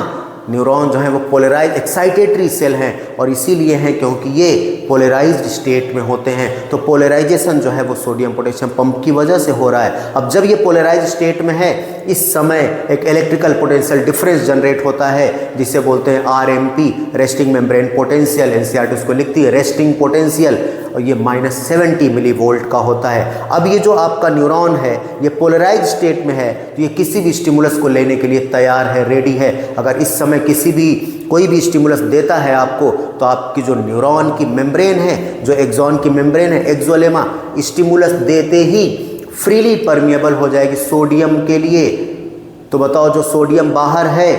न्यूरॉन जो है वो पोलराइज एक्साइटेटरी सेल हैं और इसीलिए हैं क्योंकि ये पोलराइज्ड स्टेट में होते हैं। तो पोलराइजेशन जो है वो सोडियम पोटेशियम पंप की वजह से हो रहा है। अब जब ये पोलराइज्ड स्टेट में है, इस समय एक इलेक्ट्रिकल पोटेंशियल डिफरेंस जनरेट होता है जिसे बोलते हैं RMP, resting membrane potential. NCERT उसको लिखती है रेस्टिंग पोटेंशियल, और ये -70 मिलीवोल्ट का होता है। अब ये जो आपका न्यूरॉन है ये पोलराइज स्टेट में है, तो ये किसी भी स्टिमुलस को लेने के लिए तैयार है, रेडी है। अगर इस समय कोई भी स्टिमुलस देता है आपको, तो आपकी जो न्यूरॉन की मेम्ब्रेन है, जो एक्सॉन की मेम्ब्रेन है, एक्सोलेमा, स्टिमुलस देते ही फ्रीली परमिएबल हो जाएगी सोडियम के लिए। तो बताओ, जो सोडियम बाहर है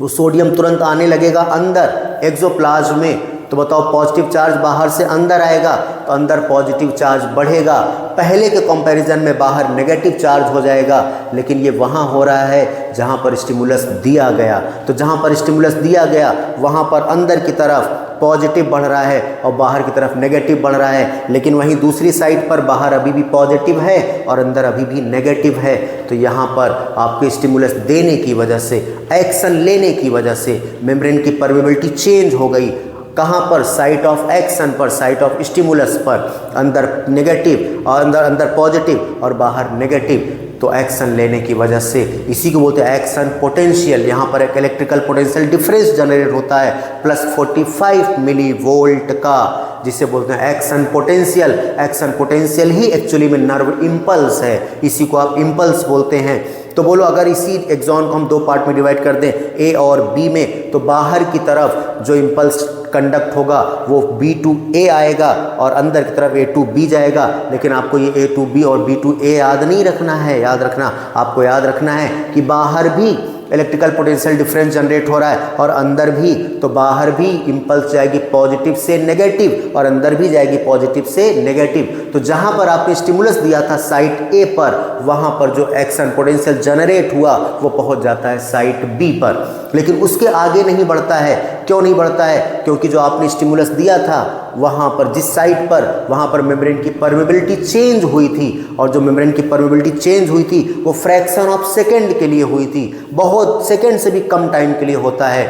वो सोडियम तुरंत आने लगेगा अंदर एक्सोप्लाज्म में। तो बताओ, पॉजिटिव चार्ज बाहर से अंदर आएगा तो अंदर पॉजिटिव चार्ज बढ़ेगा, पहले के कंपैरिजन में बाहर नेगेटिव चार्ज हो जाएगा। लेकिन ये वहाँ हो रहा है जहाँ पर स्टिमुलस दिया गया। तो जहाँ पर स्टिमुलस दिया गया वहाँ पर अंदर की तरफ पॉजिटिव बढ़ रहा है और बाहर की तरफ नेगेटिव बढ़ रहा है। लेकिन वहीं दूसरी साइड पर बाहर अभी भी पॉजिटिव है और अंदर अभी भी नेगेटिव है। तो यहाँ पर आपके स्टिमुलस देने की वजह से, एक्शन लेने की वजह से मेम्ब्रेन की परमेबिलिटी चेंज हो गई। कहाँ पर, साइट ऑफ एक्शन पर, साइट ऑफ स्टिमुलस पर, अंदर नेगेटिव और अंदर पॉजिटिव और बाहर नेगेटिव। तो एक्शन लेने की वजह से, इसी को बोलते हैं एक्शन पोटेंशियल। यहाँ पर एक इलेक्ट्रिकल पोटेंशियल डिफरेंस जनरेट होता है +45 मिलीवोल्ट का, जिसे बोलते हैं एक्शन पोटेंशियल। एक्शन पोटेंशियल ही एक्चुअली में नर्व इम्पल्स है, इसी को आप इम्पल्स बोलते हैं। तो बोलो, अगर इसी एक्सॉन को हम 2 पार्ट में डिवाइड कर दें, A और B में, तो बाहर की तरफ जो इम्पल्स कंडक्ट होगा वो B to A आएगा और अंदर की तरफ A to B जाएगा। लेकिन आपको ये A to B और B to A याद नहीं रखना है, याद रखना, आपको याद रखना है कि बाहर भी इलेक्ट्रिकल पोटेंशियल डिफरेंस जनरेट हो रहा है और अंदर भी। तो बाहर भी इम्पल्स जाएगी पॉजिटिव से नेगेटिव और अंदर भी जाएगी पॉजिटिव से नेगेटिव। तो जहाँ पर आपने स्टिमुलस दिया था साइट A पर, वहाँ पर जो एक्शन पोटेंशियल जनरेट हुआ वो पहुँच जाता है साइट B पर, लेकिन उसके आगे नहीं बढ़ता है। क्यों नहीं बढ़ता है? क्योंकि जो आपने स्टिमुलस दिया था वहाँ पर, जिस साइट पर, वहाँ पर मेम्ब्रेन की परमेबिलिटी चेंज हुई थी, और जो मेम्ब्रेन की परमेबिलिटी चेंज हुई थी वो फ्रैक्शन ऑफ सेकेंड के लिए हुई थी, बहुत सेकेंड से भी कम टाइम के लिए होता है।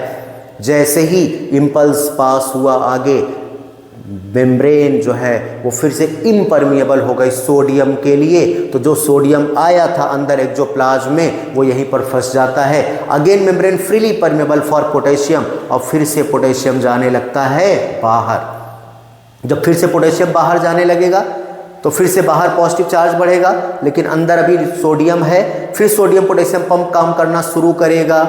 जैसे ही इम्पल्स पास हुआ आगे, मेम्ब्रेन जो है वो फिर से इम्परमिएबल हो गई सोडियम के लिए। तो जो सोडियम आया था अंदर एक्सोप्लाज्म में वो यहीं पर फंस जाता है। Again membrane freely permeable for potassium, और फिर से पोटेशियम जाने लगता है बाहर। जब फिर से पोटेशियम बाहर जाने लगेगा तो फिर से बाहर पॉजिटिव चार्ज बढ़ेगा, लेकिन अंदर अभी सोडियम है। फिर सोडियम पोटेशियम पंप काम करना शुरू करेगा,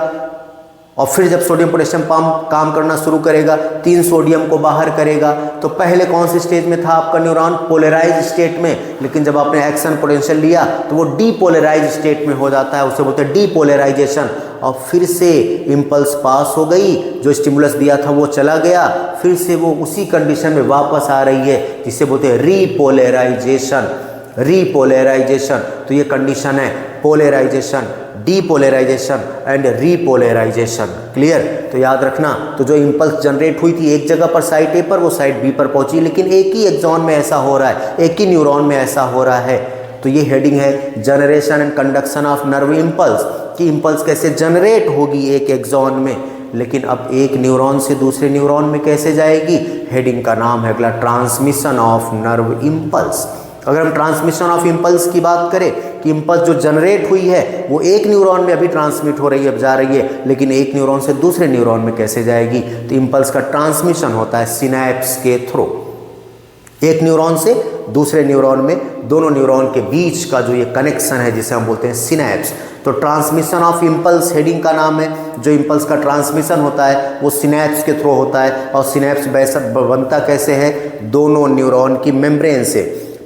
और फिर जब सोडियम पोटेशियम पंप काम करना शुरू करेगा 3 सोडियम को बाहर करेगा। तो पहले कौन सी स्टेज में था आपका न्यूरॉन? पोलराइज स्टेट में। लेकिन जब आपने एक्शन पोटेंशियल लिया तो वो डीपोलराइज स्टेट में हो जाता है, उसे बोलते हैं डीपोलराइजेशन। और फिर से इम्पल्स पास हो गई, जो स्टिमुलस दिया था वो चला गया, फिर से वो उसी कंडीशन में वापस आ रही है, जिसे बोलते हैं रीपोलराइजेशन। रीपोलराइजेशन, तो ये कंडीशन है polarization, depolarization and repolarization. Clear? तो याद रखना, तो जो इम्पल्स जनरेट हुई थी एक जगह पर साइट ए पर, वो साइट बी पर पहुंची, लेकिन एक ही एक्सॉन में ऐसा हो रहा है, एक ही न्यूरॉन में ऐसा हो रहा है। तो ये हेडिंग है generation and conduction of nerve impulse, कि इम्पल्स कैसे जनरेट होगी एक एक्सॉन में, लेकिन अब एक न्यूरॉन से दूसरे न्यूरॉन में कैसे जाएगी। हेडिंग का नाम है अगला ट्रांसमिशन ऑफ नर्व इम्पल्स। अगर हम ट्रांसमिशन ऑफ इम्पल्स की बात करें कि इम्पल्स जो जनरेट हुई है वो एक न्यूरॉन में अभी ट्रांसमिट हो रही है, अब जा रही है, लेकिन एक न्यूरॉन से दूसरे न्यूरॉन में कैसे जाएगी। तो इम्पल्स का ट्रांसमिशन होता है सिनैप्स के थ्रू, एक न्यूरॉन से दूसरे न्यूरॉन में, दोनों न्यूरॉन के बीच का जो ये कनेक्शन है जिसे हम बोलते हैं सिनैप्स। तो ट्रांसमिशन ऑफ इम्पल्स हेडिंग का नाम है। जो इम्पल्स का ट्रांसमिशन होता है वो सिनैप्स के थ्रू होता है, और सिनैप्स बनता कैसे है, दोनों न्यूरॉन की मेम्ब्रेन से।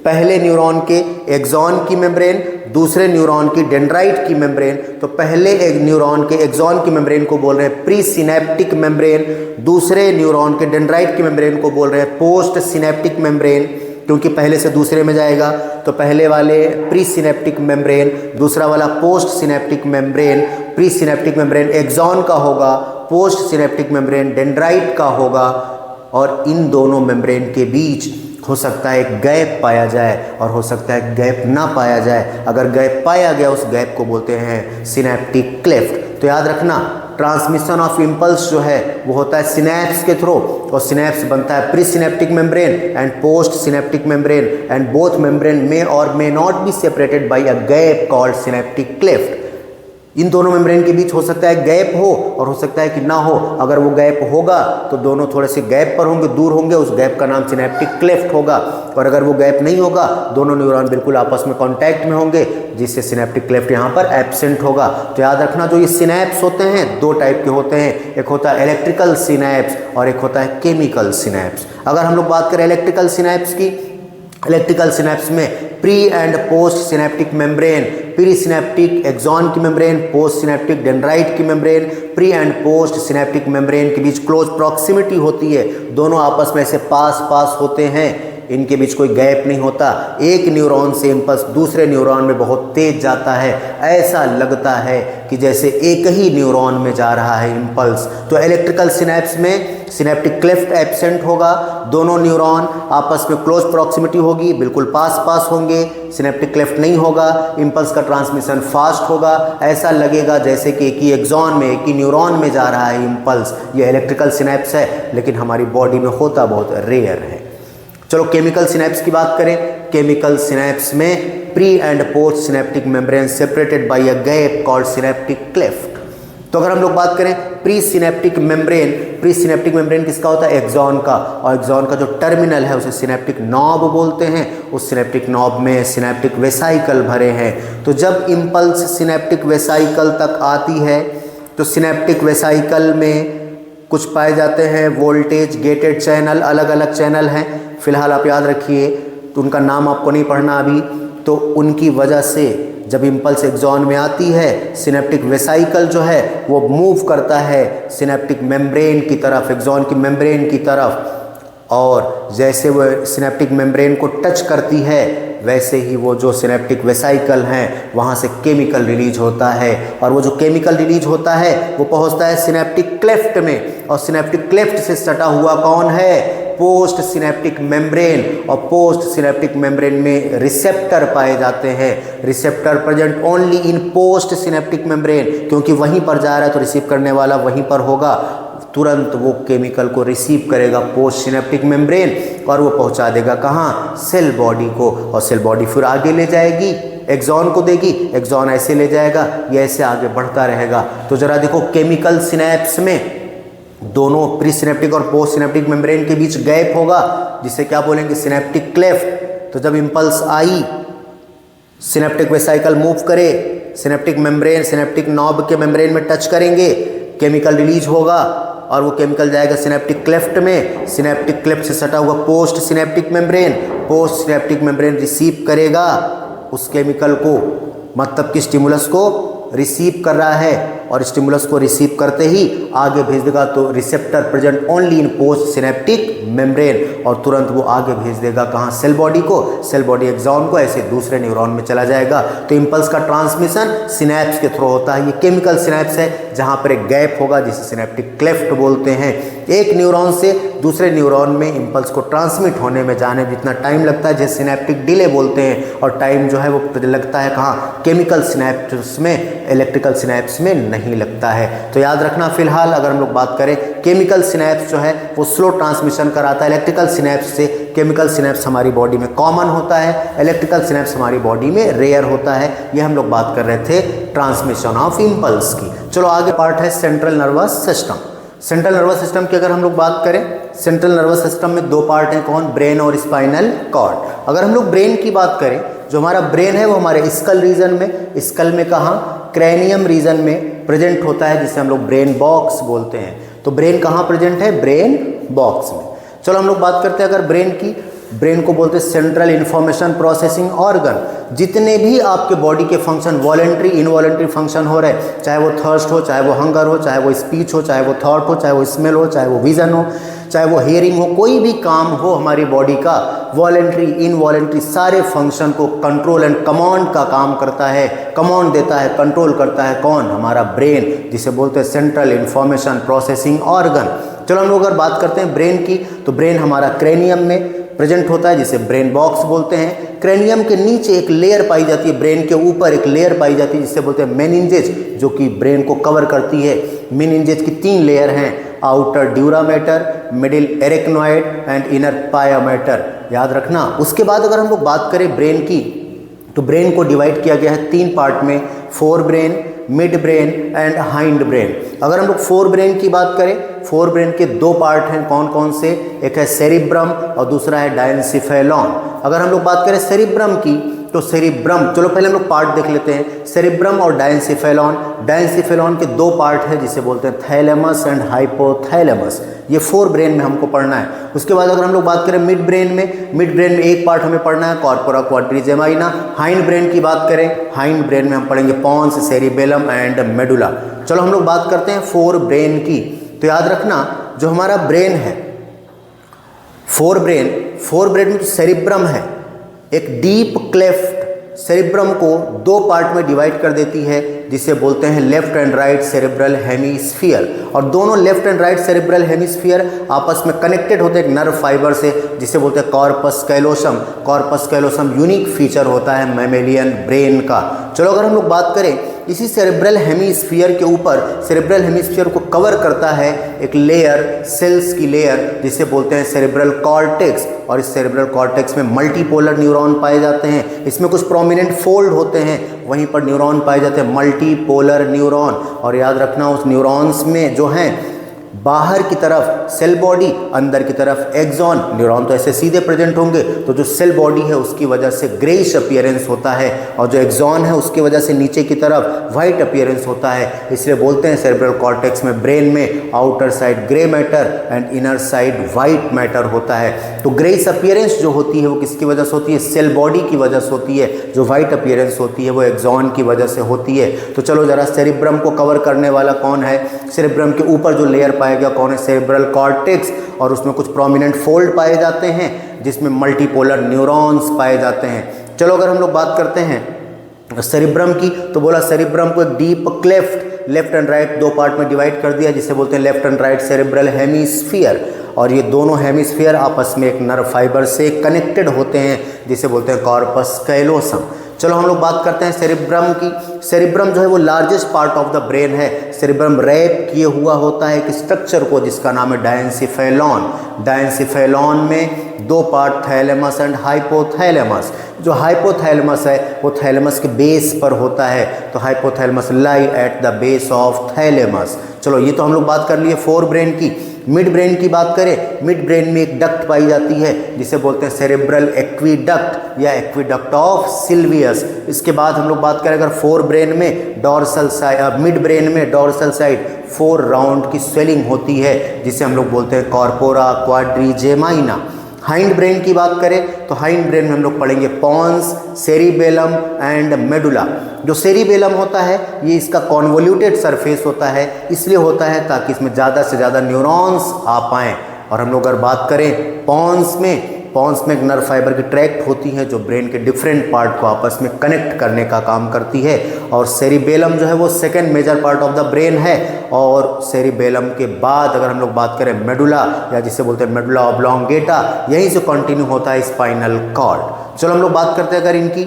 पहले न्यूरॉन के एक्सॉन की मेम्ब्रेन, दूसरे न्यूरॉन की डेंड्राइट की मेम्ब्रेन। तो पहले एक न्यूरॉन के एक्सॉन की मेम्ब्रेन को बोल रहे हैं प्री सिनेप्टिक मेम्ब्रेन, दूसरे न्यूरॉन के डेंड्राइट की मेम्ब्रेन को बोल रहे हैं पोस्ट सिनेप्टिक मेम्ब्रेन, क्योंकि पहले से दूसरे में जाएगा। तो पहले वाले प्री सिनेप्टिक मेम्ब्रेन, दूसरा वाला post synaptic membrane. Pre synaptic membrane axon का होगा, पोस्ट सिनेप्टिक मेम्ब्रेन डेंड्राइट का होगा, और इन दोनों मेम्ब्रेन के बीच हो सकता है एक गैप पाया जाए और हो सकता है गैप ना पाया जाए। अगर गैप पाया गया उस गैप को बोलते हैं सिनेप्टिक क्लेफ्ट। तो याद रखना, ट्रांसमिशन ऑफ इम्पल्स जो है वो होता है सिनैप्स के थ्रू, और सिनैप्स बनता है pre synaptic membrane and post synaptic membrane, and both membrane may or may not be separated by a gap called synaptic cleft. इन दोनों मेम्ब्रेन के बीच हो सकता है गैप हो और हो सकता है कि ना हो। अगर वो गैप होगा तो दोनों थोड़े से गैप पर होंगे, दूर होंगे, उस गैप का नाम सिनेप्टिक क्लेफ्ट होगा। और अगर वो गैप नहीं होगा, दोनों न्यूरॉन बिल्कुल आपस में कांटेक्ट में होंगे, जिससे सिनेप्टिक क्लेफ्ट यहाँ पर एब्सेंट होगा। तो याद रखना, जो ये सिनैप्स होते हैं दो टाइप के होते हैं, एक होता है इलेक्ट्रिकल सिनैप्स और एक होता है केमिकल सिनैप्स। अगर हम लोग बात करें इलेक्ट्रिकल सिनैप्स की, इलेक्ट्रिकल सिनैप्स में pre and post synaptic membrane, pre synaptic axon की मेम्ब्रेन, पोस्ट सिनेप्टिक डेंड्राइट की membrane, pre and post synaptic membrane के बीच क्लोज प्रॉक्सिमिटी होती है, दोनों आपस में ऐसे पास होते हैं, इनके बीच कोई गैप नहीं होता। एक न्यूरॉन से इम्पल्स दूसरे न्यूरॉन में बहुत तेज जाता है, ऐसा लगता है कि जैसे एक ही न्यूरॉन में जा रहा है इम्पल्स। तो इलेक्ट्रिकल सिनैप्स में सिनेप्टिक क्लेफ्ट एब्सेंट होगा, दोनों न्यूरॉन आपस में क्लोज प्रॉक्सिमिटी होगी, बिल्कुल पास होंगे, सिनेप्टिक क्लेफ्ट नहीं होगा, इम्पल्स का ट्रांसमिशन फास्ट होगा, ऐसा लगेगा जैसे कि एक ही एक्सॉन में, एक ही न्यूरॉन में जा रहा है इम्पल्स। ये इलेक्ट्रिकल सिनैप्स है, लेकिन हमारी बॉडी में होता बहुत रेयर है। चलो केमिकल सिनैप्स की बात करें। केमिकल सिनैप्स में pre and post synaptic membrane separated by a gap called synaptic cleft. तो अगर हम लोग बात करें प्री सिनेप्टिक मेम्ब्रेन किसका होता है, एक्सॉन का, और एक्सॉन का जो टर्मिनल है उसे सिनेप्टिक नॉब बोलते हैं। उस सिनेप्टिक नॉब में सिनेप्टिक वेसाइकल भरे हैं। तो जब इम्पल्स सिनेप्टिक वेसाइकल तक आती है तो सिनेप्टिक वेसाइकल में कुछ पाए जाते हैं वोल्टेज गेटेड चैनल, अलग अलग चैनल हैं, फिलहाल आप याद रखिए, तो उनका नाम आपको नहीं पढ़ना अभी। तो उनकी वजह से जब इम्पल्स एक्सॉन में आती है, सिनेप्टिक वेसाइकल जो है वो मूव करता है सिनेप्टिक मेम्ब्रेन की तरफ, एक्सॉन की मेम्ब्रेन की तरफ, और जैसे वो सिनेप्टिक मेम्ब्रेन को टच करती है वैसे ही वो जो सिनेप्टिक वेसाइकल हैं वहाँ से केमिकल रिलीज होता है, और वो जो केमिकल रिलीज होता है वो पहुँचता है सिनेप्टिक क्लेफ्ट में, और सिनेप्टिक क्लेफ्ट से सटा हुआ कौन है, पोस्ट सिनेप्टिक मेम्ब्रेन, और पोस्ट सिनेप्टिक मेम्ब्रेन में रिसेप्टर पाए जाते हैं। Receptor present only in post synaptic membrane, क्योंकि वहीं पर जा रहा है तो रिसीव करने वाला वहीं पर होगा, तुरंत वो केमिकल को रिसीव करेगा पोस्ट सिनेप्टिक मेम्ब्रेन और वो पहुंचा देगा कहाँ, सेल बॉडी को, और सेल बॉडी फिर आगे ले जाएगी, एक्सॉन को देगी, एक्सॉन ऐसे ले जाएगा, ये ऐसे आगे बढ़ता रहेगा। तो जरा देखो केमिकल सिनैप्स में दोनों प्री सिनेप्टिक और पोस्ट सिनेप्टिक मेम्ब्रेन के बीच गैप होगा, जिसे क्या बोलेंगे, सिनेप्टिक क्लेफ्ट। तो जब इम्पल्स आई, सिनेप्टिक वेसाइकल मूव करे, सिनेप्टिक मेम्ब्रेन सिनेप्टिक नॉब के मेम्ब्रेन में टच करेंगे, केमिकल रिलीज होगा और वो केमिकल जाएगा सिनेप्टिक क्लेफ्ट में, सिनेप्टिक क्लेफ्ट से सटा हुआ post synaptic membrane, post synaptic membrane receive करेगा उस केमिकल को, मतलब कि स्टिमुलस को रिसीव कर रहा है, और स्टिमुलस को रिसीव करते ही आगे भेज देगा, तो receptor present only in post synaptic membrane, और तुरंत वो आगे भेज देगा कहाँ, सेल बॉडी को, सेल बॉडी एक्सॉन को, ऐसे दूसरे न्यूरॉन में चला जाएगा। तो इम्पल्स का ट्रांसमिशन सिनैप्स के थ्रू होता है। ये केमिकल सिनैप्स है जहाँ पर एक गैप होगा जिसे सिनेप्टिक क्लेफ्ट बोलते हैं। एक न्यूरॉन से दूसरे न्यूरॉन में इम्पल्स को ट्रांसमिट होने में जाने में जितना टाइम लगता है जिसे सिनेप्टिक डिले बोलते हैं, और टाइम जो है वो लगता है कहाँ, केमिकल सिनैप्स में, इलेक्ट्रिकल सिनैप्स में नहीं लगता है। तो याद रखना, फिलहाल अगर हम लोग बात करें, केमिकल सिनैप्स जो है वो स्लो ट्रांसमिशन कराता है इलेक्ट्रिकल सिनैप्स से। केमिकल सिनैप्स हमारी बॉडी में कॉमन होता है, इलेक्ट्रिकल सिनैप्स हमारी बॉडी में रेयर होता है। ये हम लोग बात कर रहे थे ट्रांसमिशन ऑफ इम्पल्स की। चलो आगे पार्ट है central nervous system. Central nervous system की अगर हम लोग बात करें, सेंट्रल नर्वस सिस्टम में दो पार्ट हैं, कौन, ब्रेन और स्पाइनल कॉर्ड। अगर हम लोग ब्रेन की बात करें, जो हमारा ब्रेन है वो हमारे स्कल रीजन में, स्कल में कहाँ, क्रैनियम रीजन में प्रेजेंट होता है, जिसे हम लोग ब्रेन बॉक्स बोलते हैं। तो ब्रेन कहाँ प्रेजेंट है, ब्रेन बॉक्स में। चलो हम लोग बात करते हैं अगर ब्रेन की, ब्रेन को बोलते हैं सेंट्रल इंफॉर्मेशन प्रोसेसिंग ऑर्गन। जितने भी आपके बॉडी के फंक्शन, वॉलेंट्री इनवॉलेंट्री फंक्शन हो रहे, चाहे वो थर्स्ट हो, चाहे वो हंगर हो, चाहे वो स्पीच हो, चाहे वो थॉट हो, चाहे वो स्मेल हो, चाहे वो विजन हो, चाहे वो हियरिंग हो, कोई भी काम हो हमारी बॉडी का, वॉलेंट्री इनवॉलेंट्री सारे फंक्शन को कंट्रोल एंड कमांड का काम करता है, कमांड देता है, कंट्रोल करता है कौन, हमारा ब्रेन, जिसे बोलते हैं सेंट्रल इंफॉर्मेशन प्रोसेसिंग ऑर्गन। चलो हम लोग अगर बात करते हैं ब्रेन की, तो ब्रेन हमारा क्रेनियम में प्रेजेंट होता है, जिसे ब्रेन बॉक्स बोलते हैं। क्रेनियम के नीचे एक लेयर पाई जाती है, ब्रेन के ऊपर एक लेयर पाई जाती है जिसे बोलते हैं मेनिंजेस, जो कि ब्रेन को कवर करती है। मेनिंजेस की 3 लेयर हैं, outer dura mater, middle arachnoid and inner पाया मैटर, याद रखना। उसके बाद अगर हम लोग बात करें ब्रेन की, तो ब्रेन को डिवाइड किया गया है 3 पार्ट में, fore brain, mid brain and hind brain. अगर हम लोग फोर ब्रेन की बात करें, फोर ब्रेन के 2 पार्ट हैं, कौन कौन से, एक है सेरिब्रम और दूसरा है डायंसिफेलॉन। अगर हम लोग बात करें सेरिब्रम की, तो सेरिब्रम, चलो पहले हम लोग पार्ट देख लेते हैं, सेरिब्रम और डायंसिफेलॉन। डायंसिफेलॉन के 2 पार्ट है जिसे बोलते हैं थैलेमस एंड हाइपोथैलेमस। ये 4 ब्रेन में हमको पढ़ना है। उसके बाद अगर हम लोग बात करें मिड ब्रेन में, मिड ब्रेन में एक पार्ट हमें पढ़ना है, कॉर्पोरा क्वाड्रिजेमाइना। हाइंड ब्रेन की बात करें, हाइंड ब्रेन में हम पढ़ेंगे पॉन्स, सेरिबेलम एंड मेडुला। चलो हम लोग बात करते हैं 4 ब्रेन की। तो याद रखना, जो हमारा ब्रेन है, 4 ब्रेन में सेरिब्रम है, एक डीप क्लेफ्ट सेरिब्रम को 2 पार्ट में डिवाइड कर देती है, जिसे बोलते हैं left and right cerebral hemisphere. और दोनों left and right cerebral hemisphere आपस में कनेक्टेड होते हैं एक नर्व फाइबर से, जिसे बोलते हैं corpus callosum. Corpus callosum unique feature होता है मैमेलियन ब्रेन का। चलो अगर हम लोग बात करें, इसी सेरेब्रल हेमीस्फीयर के ऊपर, सेरेब्रल हेमीस्फीयर को कवर करता है एक लेयर, सेल्स की लेयर, जिसे बोलते हैं सेरेब्रल कॉर्टेक्स। और इस सेरेब्रल कॉर्टेक्स में मल्टीपोलर न्यूरॉन पाए जाते हैं। इसमें कुछ प्रोमिनेंट फोल्ड होते हैं, वहीं पर न्यूरॉन पाए जाते हैं, मल्टीपोलर न्यूरॉन। और याद रखना, उस न्यूरॉन्स में जो हैं, बाहर की तरफ सेल बॉडी, अंदर की तरफ एक्सॉन। न्यूरॉन तो ऐसे सीधे प्रेजेंट होंगे, तो जो सेल बॉडी है उसकी वजह से ग्रेइश अपीयरेंस होता है, और जो एक्सॉन है उसकी वजह से नीचे की तरफ वाइट अपीयरेंस होता है। इसलिए बोलते हैं सेरेब्रल कॉर्टेक्स में, ब्रेन में outer side grey matter and inner side white matter होता है। तो ग्रेइश अपीयरेंस जो होती है वो किसकी वजह से होती है, सेल बॉडी की वजह से होती है। जो वाइट अपीयरेंस होती है वो एक्सॉन की वजह से होती है। तो चलो जरा सेरिब्रम को कवर करने वाला कौन है, सेरिब्रम के ऊपर जो लेयर पाया गया कौन है, सेरेब्रल कॉर्टेक्स। और उसमें कुछ प्रोमिनेंट फोल्ड पाए जाते हैं, जिसमें मल्टीपोलर न्यूरॉन्स पाए जाते हैं। चलो अगर हम लोग बात करते हैं सेरिब्रम की, तो बोला सेरिब्रम को एक deep cleft, left and right 2 part में डिवाइड कर दिया, जिसे बोलते हैं left and right cerebral hemisphere. और ये दोनों हेमीस्फीयर आपस में एक नर्व फाइबर से कनेक्टेड होते हैं, जिसे बोलते हैं कॉर्पस कैलोसम। चलो हम लोग बात करते हैं सेरिब्रम की। सेरिब्रम जो है वो largest part of the brain है। सेरिब्रम रैप किए हुआ होता है एक स्ट्रक्चर को, जिसका नाम है डायंसिफेलॉन। डायंसिफेलॉन में 2 पार्ट, थैलेमस एंड हाइपोथैलेमस। जो हाइपोथैलेमस है वो थैलेमस के बेस पर होता है, तो hypothalamus lie at the base of thalamus. चलो ये तो हम लोग बात कर लिए 4 ब्रेन की। मिड ब्रेन की बात करें, मिड ब्रेन में एक डक्ट पाई जाती है, जिसे बोलते हैं सेरेब्रल एक्वीडक्ट या एक्वीडक्ट ऑफ सिल्वियस। इसके बाद हम लोग बात करें अगर 4 ब्रेन में, डॉर्सल साइड, मिड ब्रेन में डॉर्सल साइड 4 राउंड की स्वेलिंग होती है, जिसे हम लोग बोलते हैं कॉर्पोरा क्वाड्रिजेमाइना। हाइंड ब्रेन की बात करें तो हाइंड ब्रेन में हम लोग पढ़ेंगे पॉन्स, सेरिबेलम एंड मेडुला। जो सेरिबेलम होता है ये इसका कॉन्वोल्यूटेड सरफेस होता है, इसलिए होता है ताकि इसमें ज़्यादा से ज़्यादा न्यूरॉन्स आ पाएँ। और हम लोग अगर बात करें पॉन्स में एक नर्व फाइबर की ट्रैक्ट होती है जो ब्रेन के डिफरेंट पार्ट को आपस में कनेक्ट करने का काम करती है। और सेरिबेलम जो है वो second major part of the brain है। और सेरिबेलम के बाद अगर हम लोग बात करें मेडुला, या जिसे बोलते हैं मेडुला ऑब्लोंगेटा, यहीं से कंटिन्यू होता है स्पाइनल कॉर्ड। चलो हम लोग बात करते हैं अगर इनकी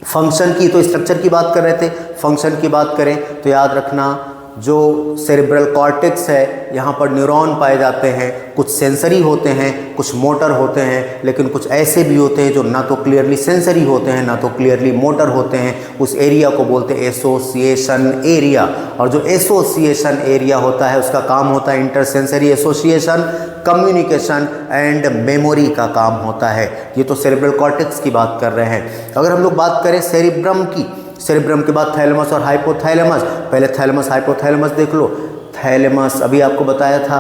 फंक्शन की, तो स्ट्रक्चर की बात कर रहे थे, फंक्शन की बात करें तो याद रखना जो सेरेब्रल कॉर्टेक्स है यहाँ पर न्यूरॉन पाए जाते हैं, कुछ सेंसरी होते हैं, कुछ मोटर होते हैं, लेकिन कुछ ऐसे भी होते हैं जो ना तो क्लियरली सेंसरी होते हैं ना तो क्लियरली मोटर होते हैं। उस एरिया को बोलते हैं एसोसिएशन एरिया। और जो एसोसिएशन एरिया होता है उसका काम होता है इंटरसेंसरी एसोसिएशन, कम्युनिकेशन एंड मेमोरी का काम होता है। ये तो सेरेब्रल कॉर्टेक्स की बात कर रहे हैं। अगर हम लोग बात करें सेरिब्रम की, सेरिब्रम के बाद थैलेमस और हाइपोथैलेमस। पहले थैलेमस हाइपोथैलेमस देख लो। थैलेमस अभी आपको बताया था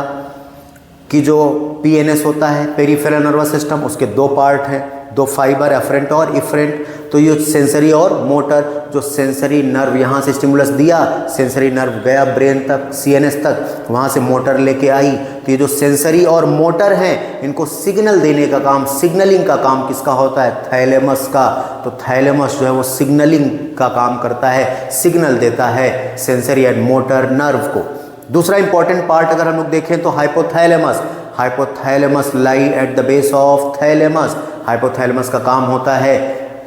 कि जो पीएनएस होता है, पेरिफेरल नर्वस सिस्टम, उसके दो पार्ट हैं, दो फाइबर, एफरेंट और इफरेंट। तो ये सेंसरी और मोटर, जो सेंसरी नर्व यहाँ से स्टिमुलस दिया, सेंसरी नर्व गया ब्रेन तक, सीएनएस तक, वहाँ से मोटर लेके आई। तो ये जो सेंसरी और मोटर हैं इनको सिग्नल देने का काम, सिग्नलिंग का काम किसका होता है? थैलेमस का। तो थैलेमस जो है वो सिग्नलिंग का काम करता है, सिग्नल देता है सेंसरी एंड मोटर नर्व को। दूसरा इंपॉर्टेंट पार्ट अगर हम लोग देखें तो hypothalamus. Hypothalamus lie at the base of thalamus. Hypothalamus का काम होता है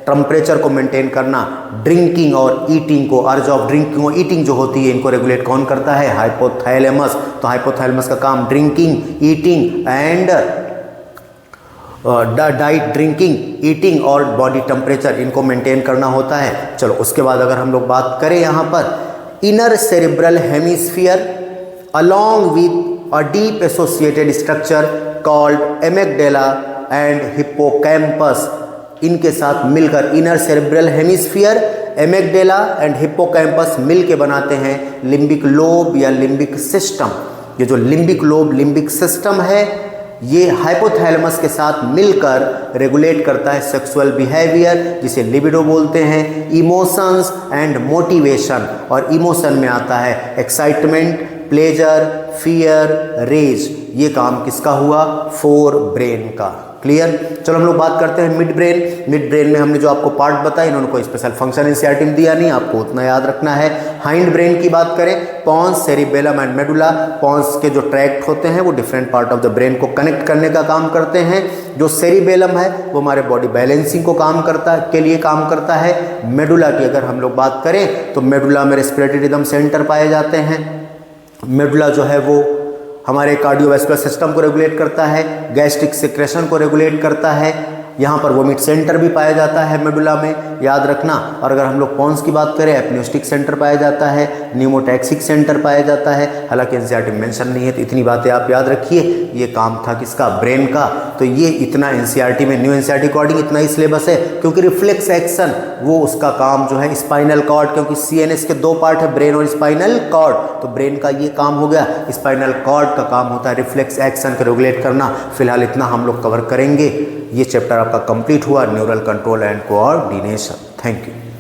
टेम्परेचर को मेंटेन करना, ड्रिंकिंग और ईटिंग को, अर्ज ऑफ ड्रिंकिंग और ईटिंग जो होती है इनको रेगुलेट कौन करता है? हाइपोथैलेमस। तो हाइपोथैलेमस का काम drinking, eating and diet, drinking, eating और बॉडी टेम्परेचर इनको मेंटेन करना होता है। चलो उसके बाद अगर हम लोग बात करें यहाँ पर inner cerebral hemisphere along with a deep associated structure called amygdala and hippocampus, इनके साथ मिलकर inner cerebral hemisphere, amygdala and hippocampus मिल के बनाते हैं लिम्बिक लोब या लिम्बिक सिस्टम। ये जो लिम्बिक लोब, लिम्बिक सिस्टम है, ये हाइपोथैलेमस के साथ मिलकर रेगुलेट करता है सेक्सुअल बिहेवियर, जिसे लिबिडो बोलते हैं, इमोशंस एंड मोटिवेशन। और इमोशन में आता है एक्साइटमेंट, प्लेजर, फियर, रेज। ये काम किसका हुआ? फोर ब्रेन का। क्लियर? चलो हम लोग बात करते हैं मिड ब्रेन। मिड ब्रेन में हमने जो आपको पार्ट बताया, इन्होंने कोई स्पेशल फंक्शन एनसीईआरटी में दिया नहीं, आपको उतना याद रखना है। हाइंड ब्रेन की बात करें, pons, cerebellum and medulla. Pons के जो ट्रैक्ट होते हैं वो different part of the brain को कनेक्ट करने का काम करते हैं। जो सेरिबेलम है वो हमारे बॉडी बैलेंसिंग को के लिए काम करता है। मेडुला की अगर हम लोग बात करें तो मेडुला में रेस्पिरेटरी रिदम सेंटर पाए जाते हैं। मेडुला जो है वो हमारे कार्डियोवैस्कुलर सिस्टम को रेगुलेट करता है, गैस्ट्रिक सिक्रेशन को रेगुलेट करता है। यहाँ पर वोमिट सेंटर भी पाया जाता है मेडुला में, याद रखना। और अगर हम लोग पॉन्स की बात करें, एपनियोस्टिक सेंटर पाया जाता है, न्यूमोटैक्सिक सेंटर पाया जाता है। हालांकि एनसीईआरटी में मेंशन नहीं है, तो इतनी बातें आप याद रखिए। ये काम था किसका? ब्रेन का। तो ये इतना एनसीईआरटी में, न्यू एनसीईआरटी अकॉर्डिंग इतना ही सिलेबस है, क्योंकि रिफ्लेक्स एक्शन वो उसका काम जो है स्पाइनल कॉर्ड, क्योंकि सीएनएस के दो पार्ट है, ब्रेन और स्पाइनल कॉर्ड। तो ब्रेन का ये काम हो गया, स्पाइनल कॉर्ड का काम होता है रिफ्लेक्स एक्शन को रेगुलेट करना। फिलहाल इतना हम लोग कवर करेंगे। ये चैप्टर आपका कंप्लीट हुआ, neural control and coordination. Thank you.